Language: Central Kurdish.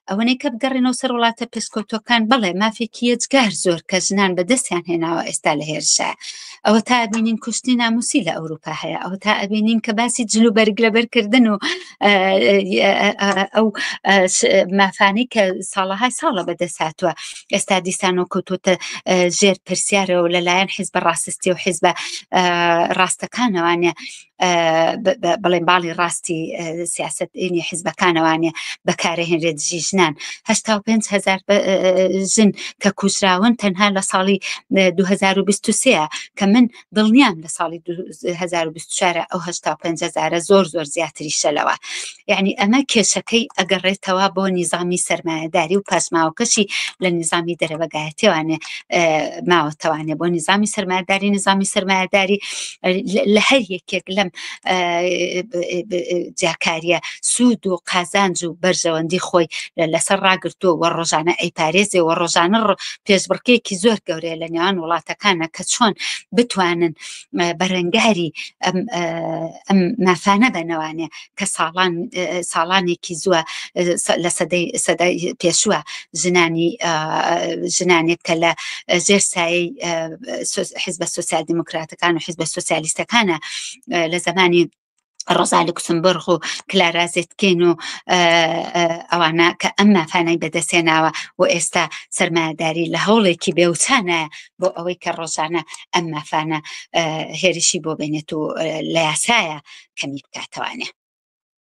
ئەوەنەی کە بگەڕێنەوە سەر وڵاتە پێشکەوتوەکان بەڵێ مافێکی یەجگار زۆر کە ژنان بەدەستیان هێناوە ئێستا لە هێرشە. ئەوە تا ئەبینین کوشتنی ناموسی لە ئەوروپا هەیە، ئەوە تا ئەبینین کە باسی جلو بەرگلەبەرکردن و ئەو مافانەی کە ساڵەهای ساڵە بەدەست هاتووە ئێستا دیسانەوە کەوتوتە ژێر پرسیارەوە لەلایەن حیزبە ڕاستستی و حیزبە ڕاستەکانەوانە بەڵێن باڵی ڕاستی سیاسەتی حیزبەکانەوانێ بەکارهێنرێت دژی ژنان. 85,000 ژن کە کوژراون تەنها لە ساڵی 2023 کە من دڵنیام لە ساڵی 2024 ئەو 85,000 زۆر زۆر زیاتری شەلەوە. یعنی ئەمە کێشەکەی ئەگەڕێتەوە بۆ نیزامی سەرمایەداری و پاسماوەکەشی لە نیزامی دەرەبەگایەتیوانێ ماوەتەوانێ بۆ نیزامی سەرمایەداری لە هەر یەکێک لەم جاکاریە سوود و قازانج و بەرژەوەندی خۆی لەسەر ڕاگرتووە و ڕۆژانە ئەیپارێزێ و ڕۆژانە پێشبڕکێکی زۆر گەورەیە لە نێوان وڵاتەکانە کە چۆن بتوانن بەرەنگاری ئەم مافانە بنەوانێ کە ساڵانێکی زووە لە سەدەی پێشووە ژنانێک کە لە ژێر سایەی حیزبە سۆسیال دیموکراتەکان و حیزبە سۆسیالیستەکانە لە زمانی ڕۆزا لوکسمبورگ و کلارا زێتکین و ئەوانە کە ئەم مافانەی بەدەستێناوە و ئێستا سەرمایەداری لە هەوڵێکی بێوچانە بۆ ئەوەی کە ڕۆژانە ئەم مافانە هێرشی بۆ بێنێت و لە یاسایە کەمی بکاتەوانێ.